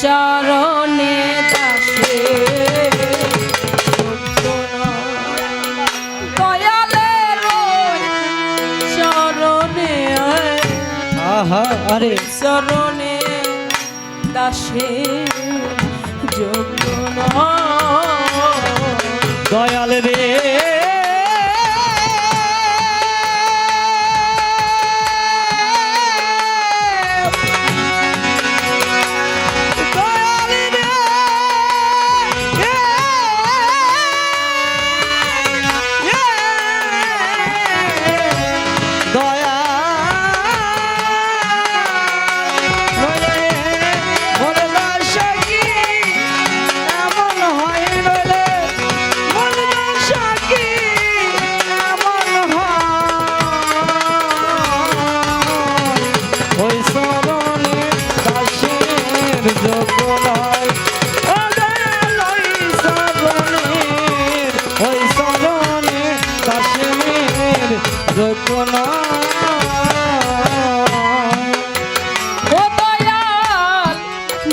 চরণে দাসে দয়ালের চরণে আহা আরে চরণে দাসে যোগ্য দয়াল রে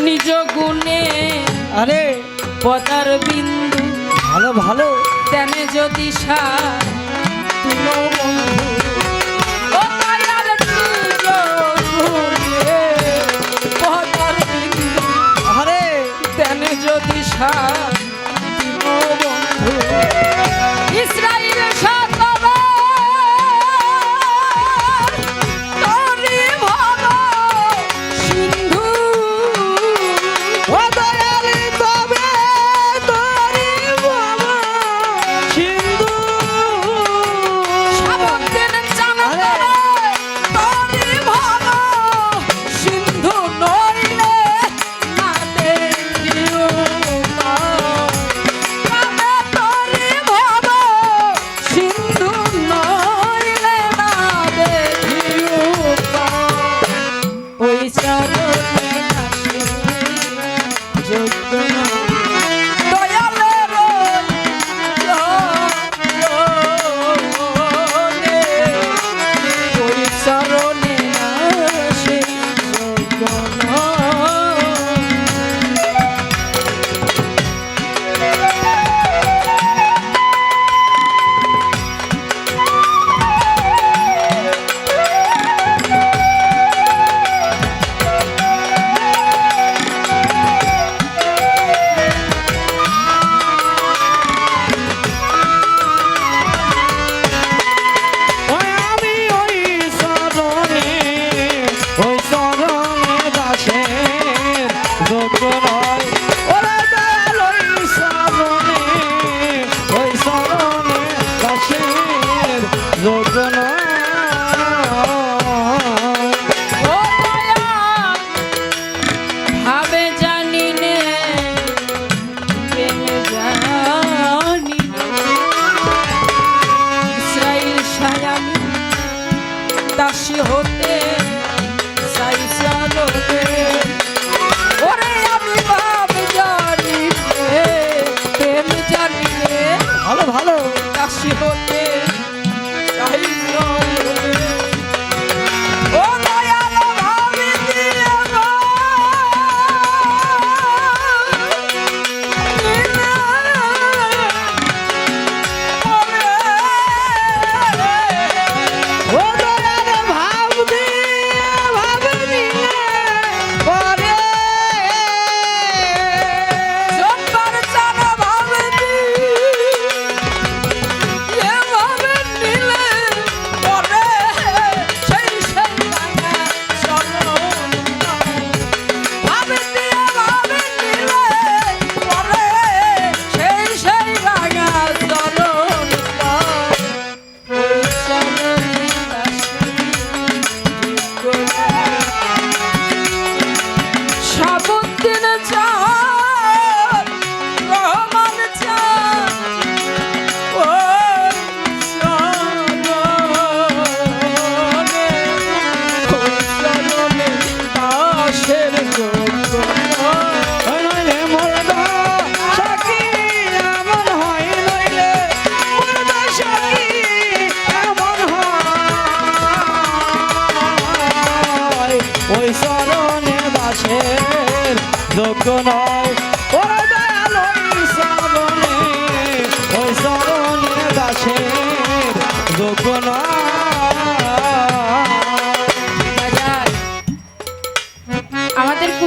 নিজ গুণে আরে পদার বিন্দু ভালো ভালো তেনে যদি সার তুলো বন্ধু ও দয়াল নিজ গুণে পদার বিন্দু আরে তেনে যদি সার তুলো বন্ধু ইসরাইল সাতবার তরি ভব সিন্ধু ও দয়াল তবে তরি ভব সিন্ধু সাবধান জানা তরি ভব সিন্ধু নইলে না দেখিও তরি ভব সিন্ধু নইলে না দেখিও ওই চরণে দাসে যোগ্য দয়ালের চরণে ওই চরণে দাসে যোগ্য ওই আমি ওই চরণে দাসের যোগ্য নয় ওরে দয়াল ওই চরণে দাসের যোগ্য নয় ও দয়াল ভাবে জানি নে প্রেমে জানি নে ইসরাইল সায়ামি দাসী হতে চাই চলবে ওরে আমি ভাবে জানি নে প্রেম জানি নে ভালো ভালো দাসী হতে চাই চলবে ও দয়াল ভাবে দিও গো ও দয়াল ভাব দে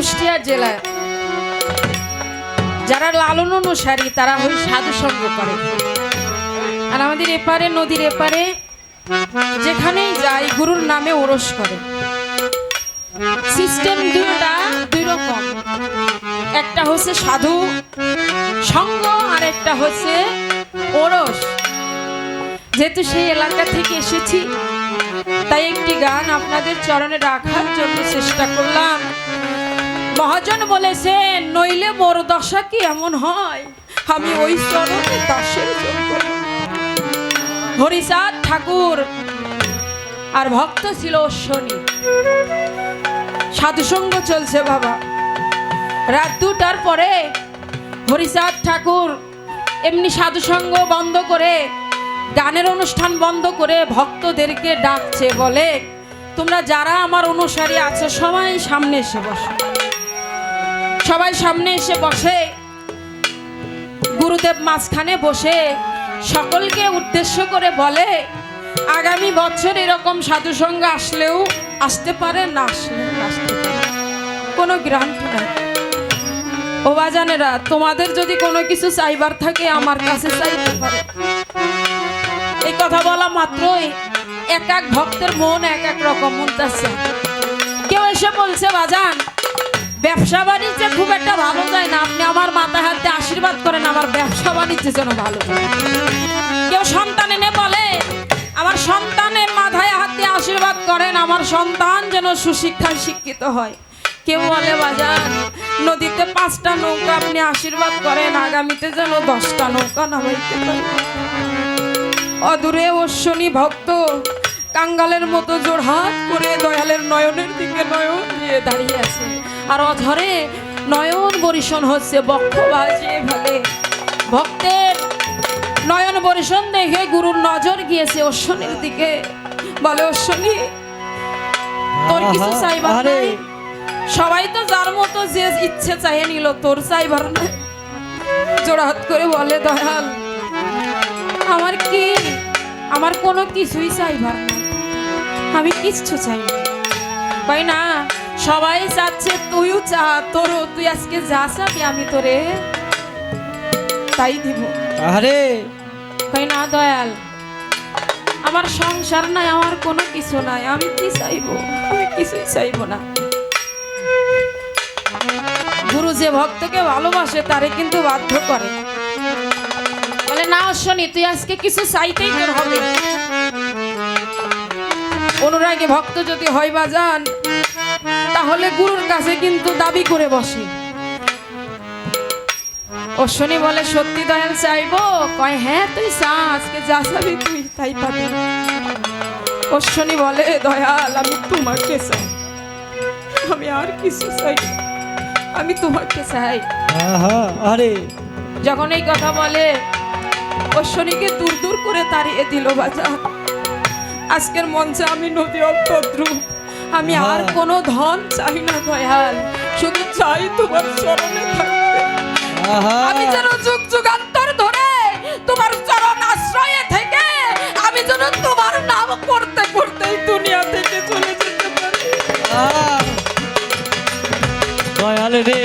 কুষ্টিয়া জেলায় যারা লালন অনুসারী তারা ওই সাধু সঙ্গ করে। আর আমাদের এপারে নদীর এপারে যেখানেই যায় গুরুর নামে ওরস করে। সিস্টেম দুই রকম, একটা হচ্ছে সাধু সঙ্গ আর একটা হচ্ছে ওরস। যেহেতু সেই এলাকা থেকে এসেছি তাই একটি গান আপনাদের চরণে রাখার জন্য চেষ্টা করলাম। মহাজন বলেছেন নইলে মোর দশা কি এমন হয়, আমি ওই চরণে দাসের যোগ্য। হরিচাঁদ ঠাকুর আর ভক্ত ছিল অশ্বনী। সাধুসঙ্গ চলছে বাবা। রাত 2টার পরে হরিচাঁদ ঠাকুর এমনি সাধুসঙ্গ বন্ধ করে গানের অনুষ্ঠান বন্ধ করে ভক্তদেরকে ডাকছে, বলে তোমরা যারা আমার অনুসারী আছো সবাই সামনে এসে বসো। সবাই সামনে এসে বসে, গুরুদেব মাঝখানে বসে সকলকে উদ্দেশ্য করে বলে আগামী বছর এরকম সাধুসঙ্গ আসলেও আসতে পারে, না আসলেও আসতে পারে, কোনো গ্যারান্টি নাই। ও বাজানেরা, তোমাদের যদি কোনো কিছু চাইবার থাকে আমার কাছে চাইতে পারে। এই কথা বলা মাত্রই এক এক ভক্তের মন এক এক রকম মন যাচ্ছে। কেউ এসে বলছে বাজান ব্যবসা বাণিজ্যে খুব একটা ভালো যায় না, আপনি আমার মাথায় হাতে আশীর্বাদ করেন আমার ব্যবসা বাণিজ্যের জন্য ভালো যায়। কেউ সন্তান এনে বলে আমার সন্তানের মাথায় হাতে আশীর্বাদ করেন আমার সন্তান যেন সুশিক্ষায় শিক্ষিত হয়। কেউ বলে বাজান নদীতে 5টা নৌকা আপনি আশীর্বাদ করেন আগামীতে যেন 10টা নৌকা নামাইতে পারে। অদূরে অশ্বনী ভক্ত কাঙ্গালের মতো জোড়হাত করে দয়ালের নয়নের দিকে নয়ন দিয়ে দাঁড়িয়ে আছে, আর অঝরে নয়ন বরিশন হচ্ছে, বক্ষ বাজিয়ে ফেলে। ভক্তের নয়ন বরিশন দেখে গুরুর নজর গিয়েছে অশ্বনীর দিকে, বলে অশ্বনী তোর কিছু চাইবার নাই? সবাই তো যার মতো যে ইচ্ছে চাইয়ে নিল, তোর চাইবার নাই? জোড়হাত করে বলে দয়াল আমার কি, আমার কোনো কিছুই চাইবার না, আমি কিচ্ছু চাই না। কই না সবাই চাচ্ছে তুইও চা, তোরও তুই আজকে যা চাবি আমি তোরে তাই দিব। আরে কই না দয়াল আমার সংসার নাই, আমার কোনো কিছু নাই, আমি কি চাইবো? আমি কিছুই চাইবো না। গুরু যে ভক্তকে ভালোবাসে তারে কিন্তু বাধ্য করে, বলে না অশ্বনী তুই আজকে কিছু চাইতেই তোর হবে। অনুরাগী ভক্ত যদি হয় বাজান তাহলে গুরুর কাছে কিন্তু দাবি করে বসে। অশ্বনী বলে সত্যি দয়াল চাইবো? কয় হ্যাঁ তুই চা, আজকে যা চাবি তুই তাই পাবি। অশ্বনী বলে দয়াল আমি তোমাকে চাই, আমি আর কিছু চাই না, আমি তোমাকে চাই। আরে যখন এই কথা বলে অশ্বনীকে দূর দূর করে তাড়িয়ে দিল বাজার। আজকের মঞ্চে আমি নদী অন্তদ্রুপ, আমি আর কোনো ধন চাই না দয়াল, শুধু চাই তোমার চরণে থাকতে। আমি যেন যুগ যুগান্তর ধরে তোমার চরণ আশ্রয়ে থেকে আমি যেন তোমার নাম করতে করতে দুনিয়া থেকে চলে যেতে পারি। দয়াল রে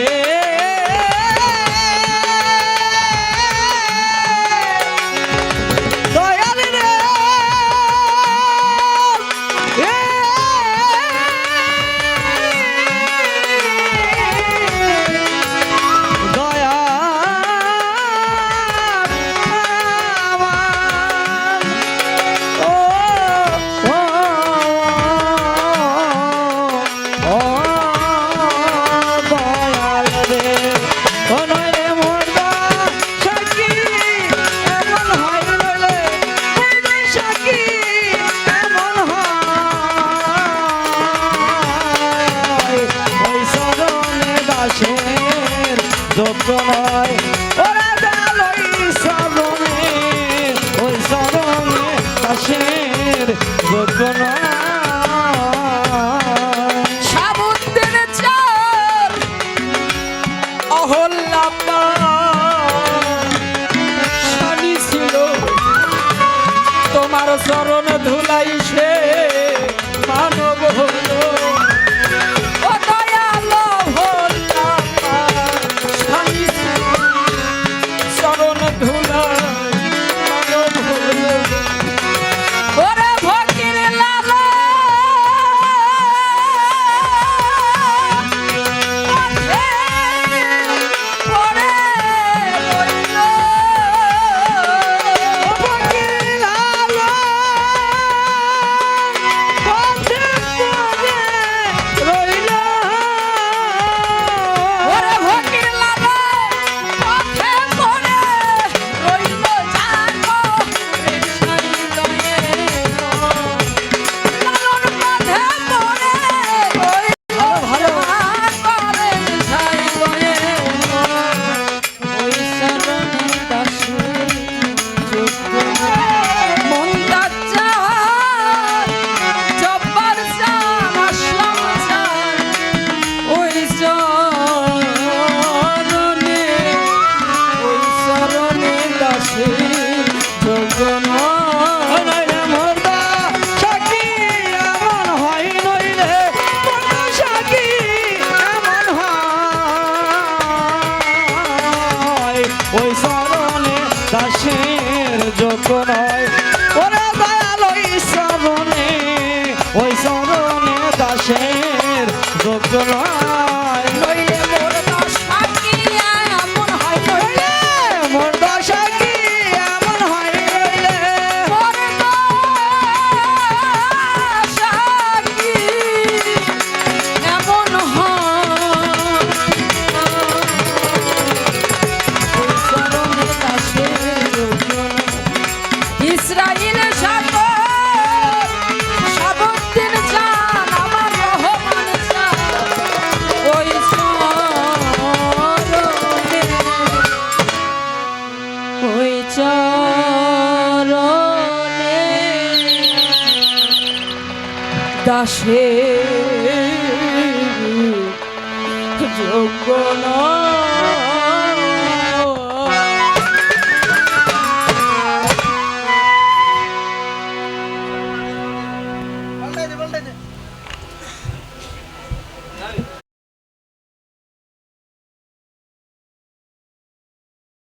যোগ্য নয় ওরা দয়াল ওই চরণে দাসের যোগ্য নয়। সাবুদ্দিন চার অহল্যা শানি ছিল তোমার চরণ ধুলাই সে মানব হলো। ও দয়াল হল ওই চরণে দাসে যোগ্য নয়